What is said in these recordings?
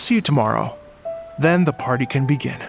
see you tomorrow. Then the party can begin.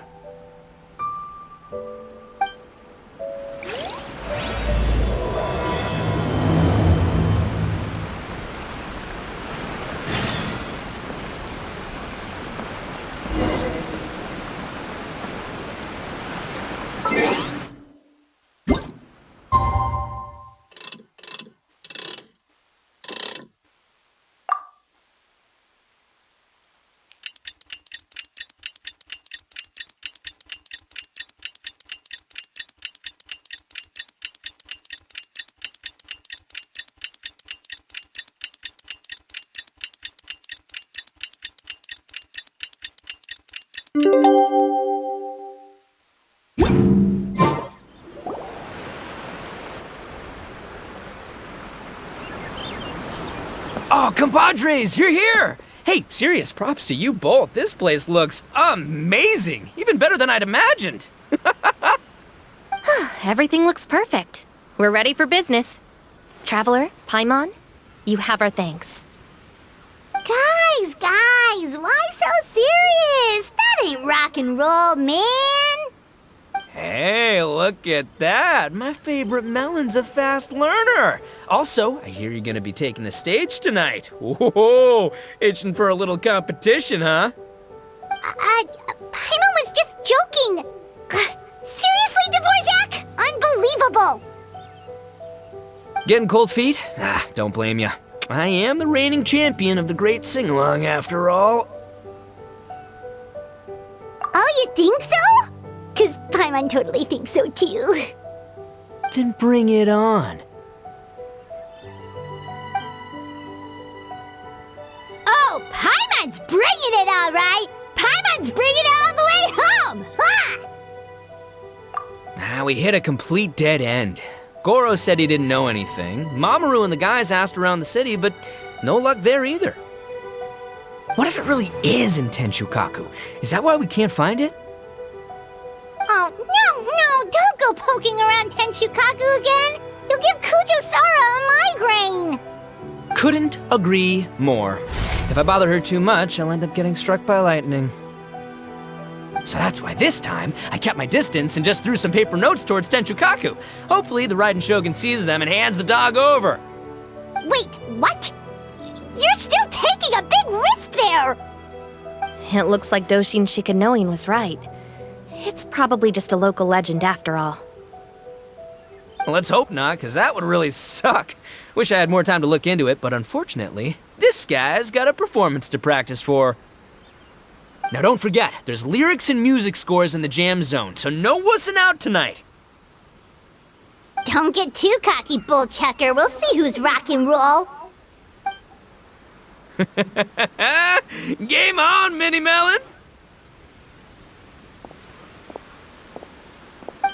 Oh, compadres, you're here! Hey, serious props to you both. This place looks amazing! Even better than I'd imagined! Everything looks perfect. We're ready for business. Traveler, Paimon, you have our thanks. Guys, why so serious? That ain't rock and roll, man! Hey, look at that! My favorite melon's a fast learner! Also, I hear you're gonna be taking the stage tonight. Whoa, itching for a little competition, huh? Paimon was just joking! Seriously, Dvorak? Unbelievable! Getting cold feet? Don't blame ya. I am the reigning champion of the great sing-along after all. Oh, you think so? 'Cause Paimon totally thinks so too. Then bring it on. Oh, Paimon's bringing it all right! Paimon's bringing it all the way home! Ha! We hit a complete dead end. Goro said he didn't know anything. Mamoru and the guys asked around the city, but no luck there either. What if it really is in Tenshukaku? Is that why we can't find it? Oh, no, don't go poking around Tenshukaku again! You'll give Kujo-Sara a migraine! Couldn't agree more. If I bother her too much, I'll end up getting struck by lightning. So that's why this time, I kept my distance and just threw some paper notes towards Tenshukaku. Hopefully the Raiden Shogun sees them and hands the dog over. Wait, what? You're still taking a big risk there! It looks like Doshin Shikanoin was right. It's probably just a local legend after all. Well, let's hope not, because that would really suck. Wish I had more time to look into it, but unfortunately, this guy's got a performance to practice for. Now don't forget, there's lyrics and music scores in the jam zone, so no wussing out tonight. Don't get too cocky, bullchucker. We'll see who's rock and roll. Game on, Mini Melon!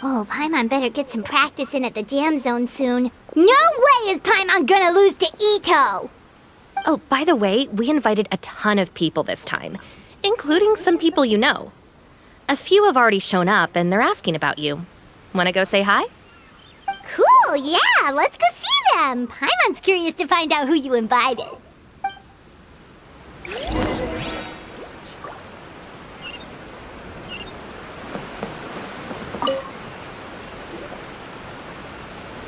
Oh, Paimon better get some practice in at the jam zone soon. No way is Paimon gonna lose to Ito! Oh, by the way, we invited a ton of people this time, including some people you know. A few have already shown up and they're asking about you. Wanna go say hi? Cool, yeah, let's go see them. Paimon's curious to find out who you invited.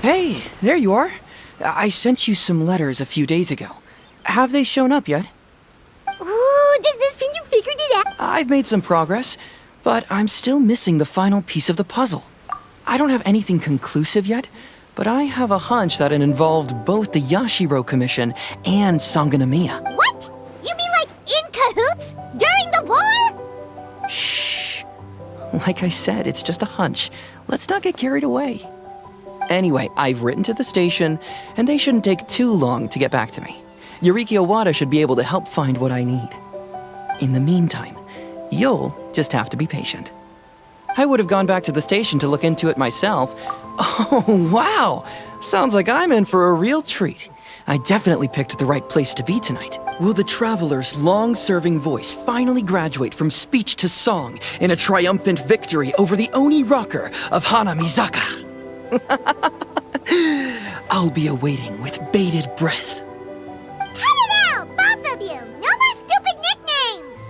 Hey, there you are. I sent you some letters a few days ago. Have they shown up yet? Ooh, does this mean you figured it out? I've made some progress, but I'm still missing the final piece of the puzzle. I don't have anything conclusive yet, but I have a hunch that it involved both the Yashiro Commission and Sangonomiya. What? You mean like in cahoots? During the war? Shh. Like I said, it's just a hunch. Let's not get carried away. Anyway, I've written to the station, and they shouldn't take too long to get back to me. Yuriki Owada should be able to help find what I need. In the meantime, you'll just have to be patient. I would have gone back to the station to look into it myself. Oh, wow! Sounds like I'm in for a real treat. I definitely picked the right place to be tonight. Will the traveler's long-serving voice finally graduate from speech to song in a triumphant victory over the Oni rocker of Hanamizaka? I'll be awaiting with bated breath. Cut it out, both of you! No more stupid nicknames!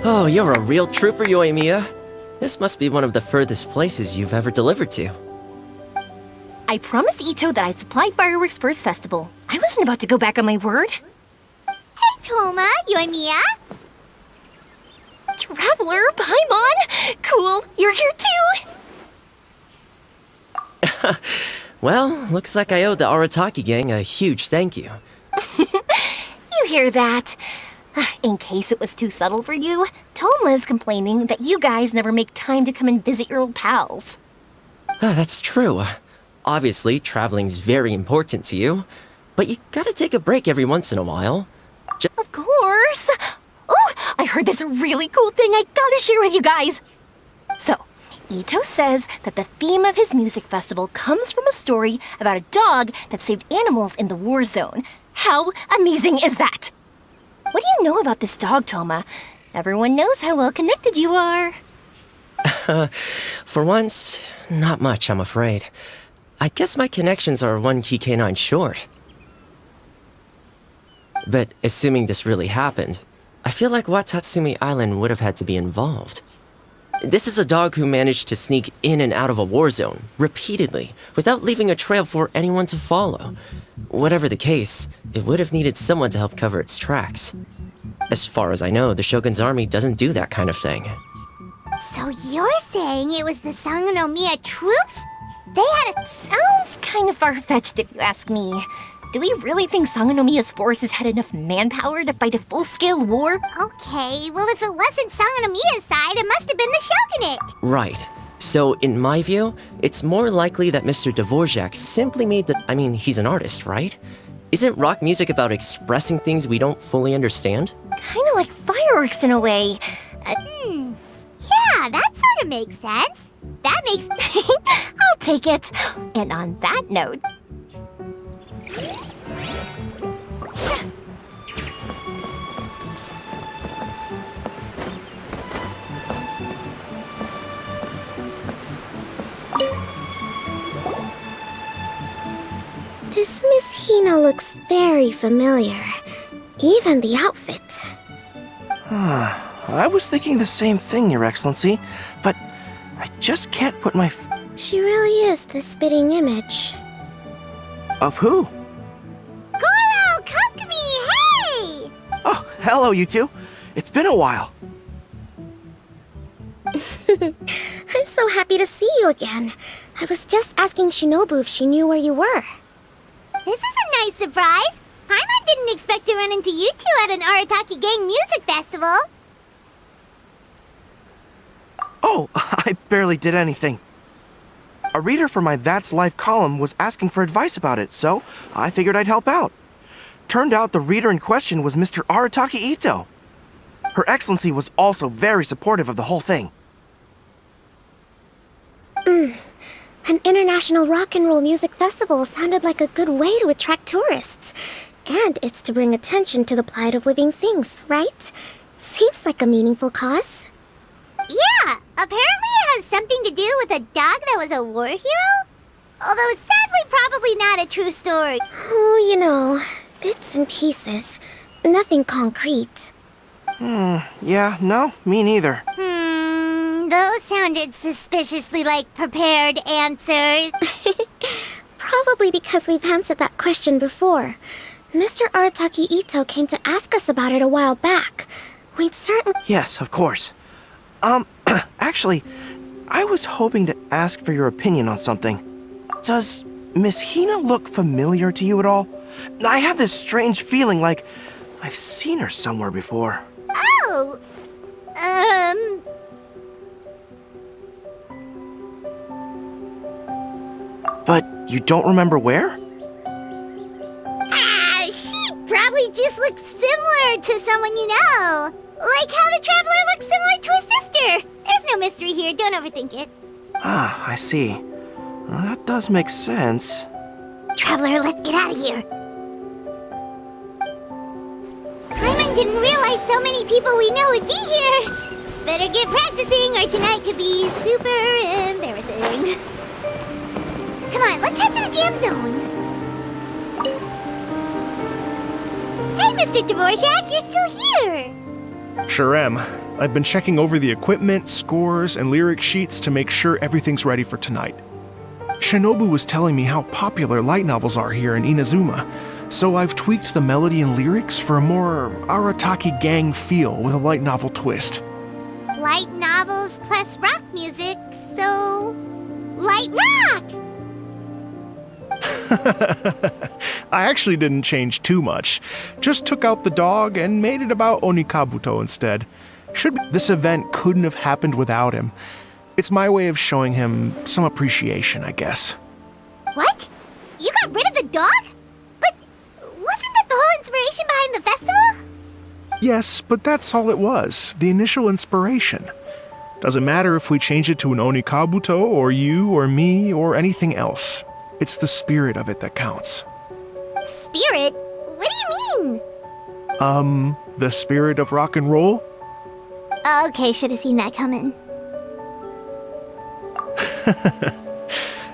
Oh, you're a real trooper, Yoimiya. This must be one of the furthest places you've ever delivered to. I promised Ito that I'd supply fireworks for his festival. I wasn't about to go back on my word. Hey, Toma, Yoimiya. Traveler, Paimon! Cool, you're here too! Well, looks like I owe the Arataki gang a huge thank you. You hear that? In case it was too subtle for you, Toma's complaining that you guys never make time to come and visit your old pals. That's true. Obviously, traveling's very important to you, but you gotta take a break every once in a while. Of course! Oh, I heard this really cool thing I gotta share with you guys! So, Ito says that the theme of his music festival comes from a story about a dog that saved animals in the war zone. How amazing is that? What do you know about this dog, Toma? Everyone knows how well connected you are. For once, not much, I'm afraid. I guess my connections are one key canine short. But assuming this really happened, I feel like Watatsumi Island would have had to be involved. This is a dog who managed to sneak in and out of a war zone, repeatedly, without leaving a trail for anyone to follow. Whatever the case, it would have needed someone to help cover its tracks. As far as I know, the Shogun's army doesn't do that kind of thing. So you're saying it was the Sangonomiya troops? They had a... Sounds kind of far-fetched if you ask me. Do we really think Sangonomiya's forces had enough manpower to fight a full-scale war? Okay, well if it wasn't Sangonomiya's side, it must have been the Shogunate. Right. So, in my view, it's more likely that Mr. Dvorak simply made the... I mean, he's an artist, right? Isn't rock music about expressing things we don't fully understand? Kinda like fireworks in a way. Yeah, that sort of makes sense. That makes... I'll take it. And on that note... This Miss Hina looks very familiar. Even the outfit. I was thinking the same thing, Your Excellency, but I just can't put my She really is the spitting image. Of who? Goro, come to me, hey! Oh, hello, you two. It's been a while. I'm so happy to see you again. I was just asking Shinobu if she knew where you were. This is a nice surprise. Paimon didn't expect to run into you two at an Arataki Gang music festival. Oh, I barely did anything. A reader for my That's Life column was asking for advice about it, so I figured I'd help out. Turned out the reader in question was Mr. Arataki Ito. Her Excellency was also very supportive of the whole thing. An international rock and roll music festival sounded like a good way to attract tourists. And it's to bring attention to the plight of living things, right? Seems like a meaningful cause. Yeah, apparently it has something to do with a dog that was a war hero? Although sadly probably not a true story. Oh, you know, bits and pieces. Nothing concrete. Yeah, no, me neither. Those sounded suspiciously like prepared answers. Probably because we've answered that question before. Mr. Arataki Ito came to ask us about it a while back. We'd certainly... Yes, of course. Actually, I was hoping to ask for your opinion on something. Does Miss Hina look familiar to you at all? I have this strange feeling like I've seen her somewhere before. Oh! But you don't remember where? She probably just looks similar to someone you know. Like how the Traveler looks similar to his sister. There's no mystery here, don't overthink it. Ah, I see. Well, that does make sense. Traveler, let's get out of here. Paimon didn't realize so many people we know would be here. Better get practicing or tonight could be super embarrassing. Come on, let's head to the jam zone. Hey, Mr. Dvorak, you're still here. Sure am. I've been checking over the equipment, scores, and lyric sheets to make sure everything's ready for tonight. Shinobu was telling me how popular light novels are here in Inazuma, so I've tweaked the melody and lyrics for a more Arataki gang feel with a light novel twist. Light novels plus rock music, so... light rock! I actually didn't change too much. Just took out the dog and made it about Onikabuto instead. This event couldn't have happened without him. It's my way of showing him some appreciation, I guess. What? You got rid of the dog? But wasn't that the whole inspiration behind the festival? Yes, but that's all it was. The initial inspiration. Doesn't matter if we change it to an Onikabuto, or you, or me, or anything else. It's the spirit of it that counts. Spirit? What do you mean? The spirit of rock and roll? Okay, should have seen that coming.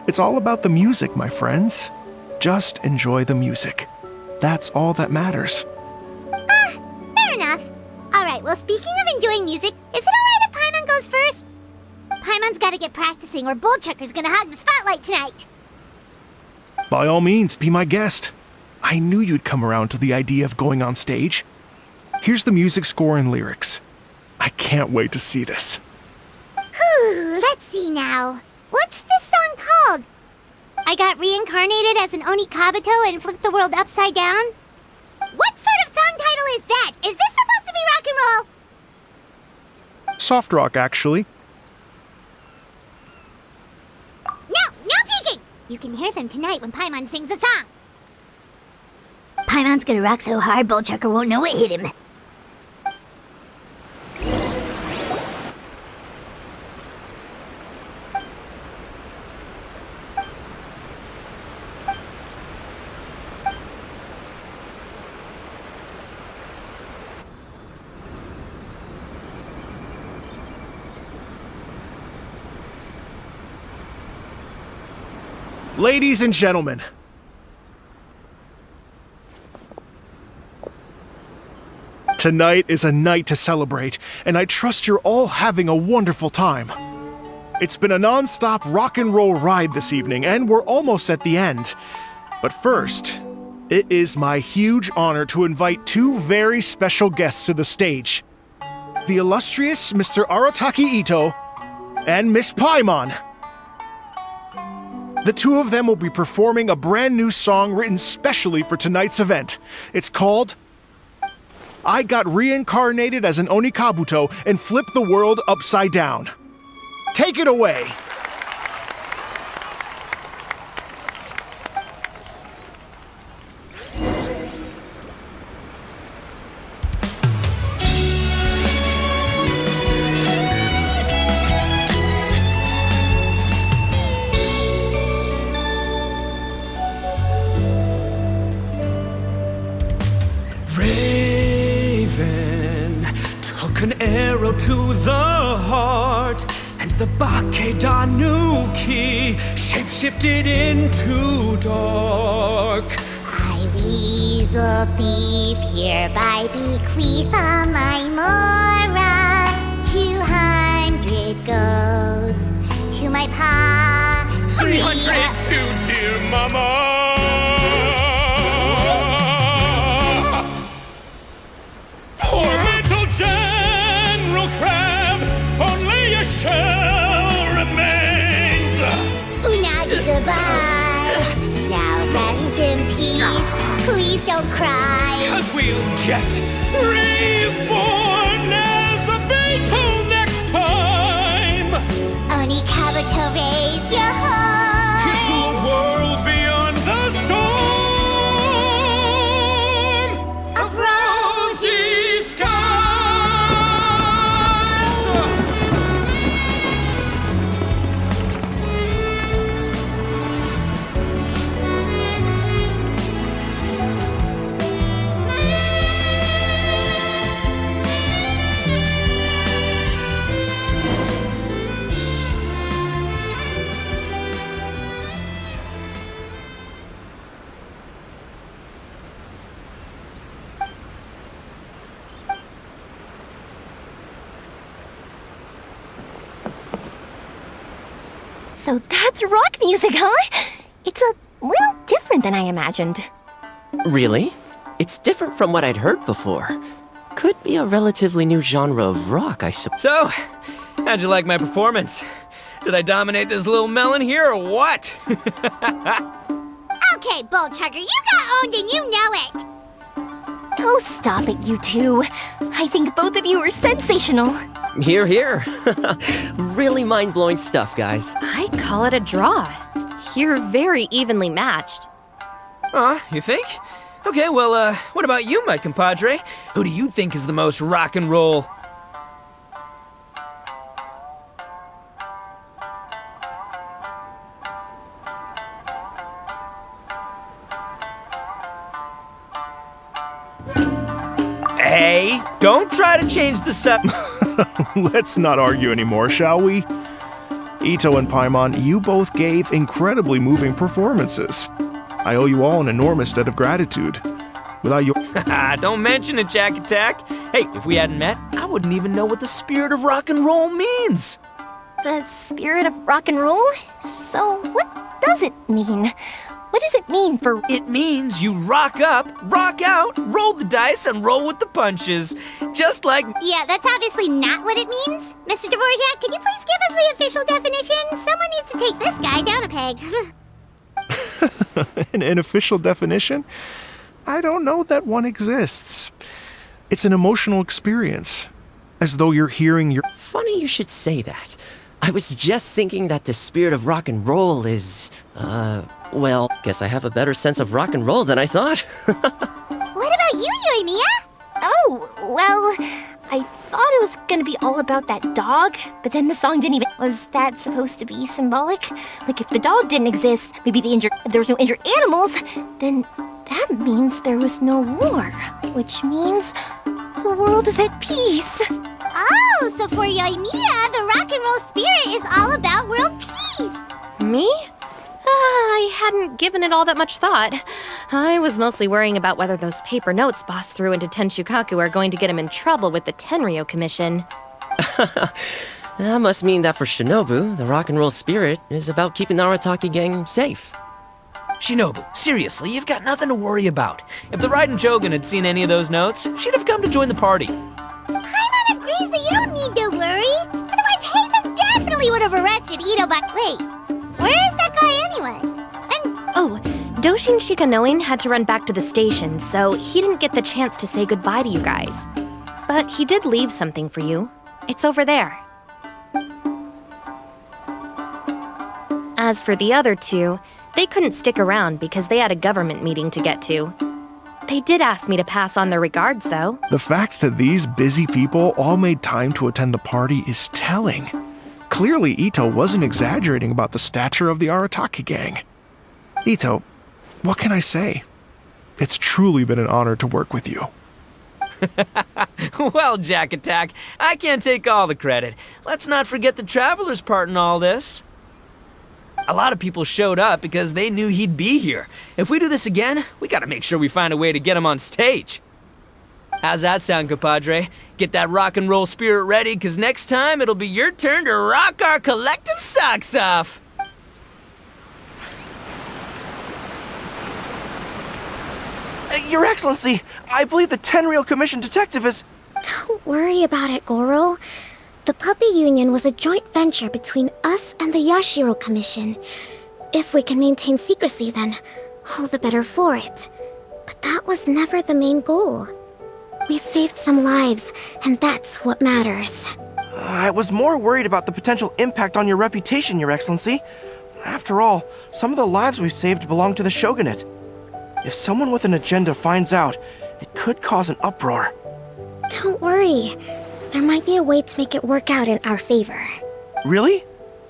It's all about the music, my friends. Just enjoy the music. That's all that matters. Fair enough. Alright, well, speaking of enjoying music, is it alright if Paimon goes first? Paimon's gotta get practicing, or Bullchucker's gonna hog the spotlight tonight. By all means, be my guest. I knew you'd come around to the idea of going on stage. Here's the music score and lyrics. I can't wait to see this. Whew, let's see now. What's this song called? I got reincarnated as an Onikabuto and flipped the world upside down? What sort of song title is that? Is this supposed to be rock and roll? Soft rock, actually. No peeking! You can hear them tonight when Paimon sings the song. Paimon's gonna rock so hard, Bullchucker won't know it hit him. Ladies and gentlemen, tonight is a night to celebrate, and I trust you're all having a wonderful time. It's been a non-stop rock and roll ride this evening, and we're almost at the end. But first, it is my huge honor to invite two very special guests to the stage. The illustrious Mr. Arataki Ito and Miss Paimon. The two of them will be performing a brand new song written specially for tonight's event. It's called I Got Reincarnated as an Onikabuto and Flipped the World Upside Down. Take it away! An arrow to the heart, and the Bakedanuki shapeshifted into dark. I, Weasel Thief, hereby bequeath all my Mora. 200 goes to my pa. 300 to dear mama. Poor little General Crab, only a shell remains. Unagi, goodbye. Now rest in peace. Please don't cry. 'Cause we'll get reborn as a beetle next time. Onikabuto, raise your horns. Here's to a world beyond the storm of rosy skies. So that's rock music, huh? It's a little different than I imagined. Really? It's different from what I'd heard before. Could be a relatively new genre of rock, I suppose. So, how'd you like my performance? Did I dominate this little melon here or what? Okay, Bull Chugger, you got owned and you know it. Oh, stop it, you two. I think both of you are sensational. Here, here. Really mind-blowing stuff, guys. I call it a draw. You're very evenly matched. You think? Okay, well, what about you, my compadre? Who do you think is the most rock and roll? Hey, don't try to change the Let's not argue anymore, shall we? Ito and Paimon, you both gave incredibly moving performances. I owe you all an enormous debt of gratitude. Without your— Don't mention it, Jack Attack. Hey, if we hadn't met, I wouldn't even know what the spirit of rock and roll means. The spirit of rock and roll? So, what does it mean? What does it mean for— It means you rock up, rock out, roll the dice, and roll with the punches. Just like— Yeah, that's obviously not what it means. Mr. Dvorak, can you please give us the official definition? Someone needs to take this guy down a peg. an official definition? I don't know that one exists. It's an emotional experience, as though you're hearing your— Funny you should say that. I was just thinking that the spirit of rock and roll is, well, guess I have a better sense of rock and roll than I thought. What about you, Yoimiya? Oh, well, I thought it was gonna be all about that dog, but then the song didn't even— Was that supposed to be symbolic? Like, if the dog didn't exist, maybe if there was no injured animals, then that means there was no war, which means the world is at peace. Oh, so for Yoimiya, the rock and roll spirit is all about world peace. Me? I hadn't given it all that much thought. I was mostly worrying about whether those paper notes Boss threw into Tenshukaku are going to get him in trouble with the Tenryo Commission. That must mean that for Shinobu, the rock and roll spirit is about keeping the Arataki gang safe. Shinobu, seriously, you've got nothing to worry about. If the Raiden Jogan had seen any of those notes, she'd have come to join the party. Paimon agrees that you don't need to worry. Otherwise, Hazen definitely would have arrested Ito, but wait, where is that guy anyway? Oh, Doshin Shikanoin had to run back to the station, so he didn't get the chance to say goodbye to you guys. But he did leave something for you. It's over there. As for the other two, they couldn't stick around because they had a government meeting to get to. They did ask me to pass on their regards, though. The fact that these busy people all made time to attend the party is telling. Clearly, Ito wasn't exaggerating about the stature of the Arataki gang. Ito, what can I say? It's truly been an honor to work with you. Well, Jack Attack, I can't take all the credit. Let's not forget the Traveler's part in all this. A lot of people showed up because they knew he'd be here. If we do this again, we gotta make sure we find a way to get him on stage. How's that sound, compadre? Get that rock and roll spirit ready, because next time it'll be your turn to rock our collective socks off. Your Excellency, I believe the Tenryo Commission detective is— Don't worry about it, Goro. The Puppy Union was a joint venture between us and the Yashiro Commission. If we can maintain secrecy, then all the better for it. But that was never the main goal. We saved some lives, and that's what matters. I was more worried about the potential impact on your reputation, Your Excellency. After all, some of the lives we've saved belong to the Shogunate. If someone with an agenda finds out, it could cause an uproar. Don't worry. There might be a way to make it work out in our favor. Really?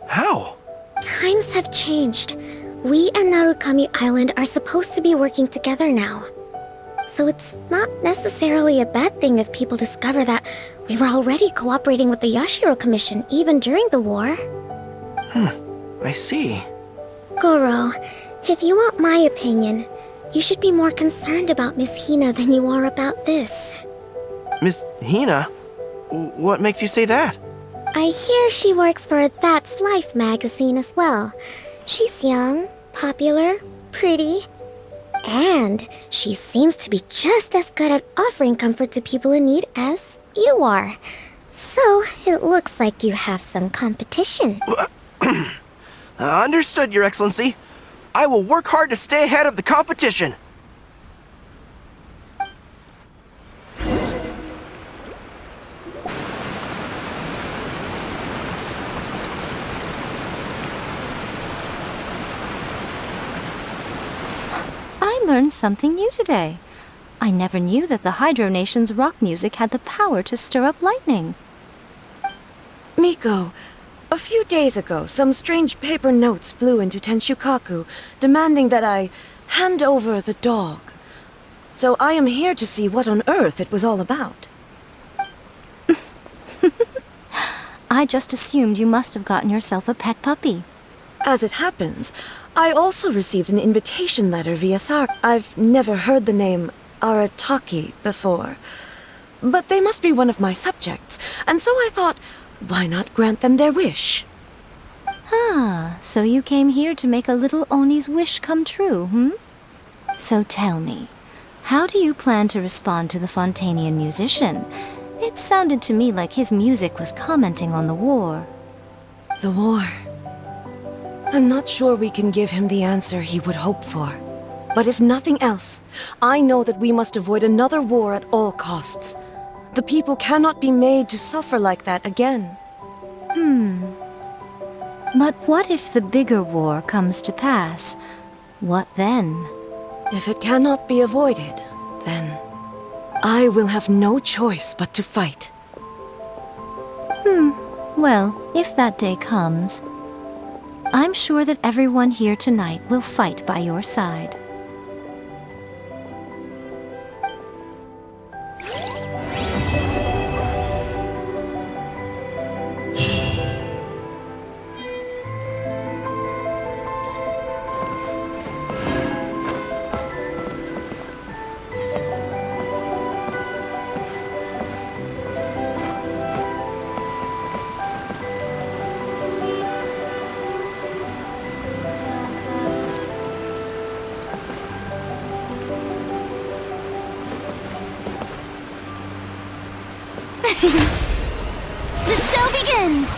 How? Times have changed. We and Narukami Island are supposed to be working together now. So it's not necessarily a bad thing if people discover that we were already cooperating with the Yashiro Commission even during the war. I see. Goro, if you want my opinion, you should be more concerned about Miss Hina than you are about this. Miss Hina? What makes you say that? I hear she works for That's Life magazine as well. She's young, popular, pretty, and she seems to be just as good at offering comfort to people in need as you are. So, it looks like you have some competition. Understood, Your Excellency. I will work hard to stay ahead of the competition. I learned something new today. I never knew that the Hydro Nation's rock music had the power to stir up lightning. Miko, a few days ago, some strange paper notes flew into Tenshukaku, demanding that I hand over the dog. So I am here to see what on earth it was all about. I just assumed you must have gotten yourself a pet puppy. As it happens, I also received an invitation letter via Sar. I've never heard the name Arataki before, but they must be one of my subjects, and so I thought, why not grant them their wish? Ah, so you came here to make a little Oni's wish come true, hmm? So tell me, how do you plan to respond to the Fontanian musician? It sounded to me like his music was commenting on the war. The war. I'm not sure we can give him the answer he would hope for. But if nothing else, I know that we must avoid another war at all costs. The people cannot be made to suffer like that again. But what if the bigger war comes to pass? What then? If it cannot be avoided, then I will have no choice but to fight. Well, if that day comes, I'm sure that everyone here tonight will fight by your side. The show begins!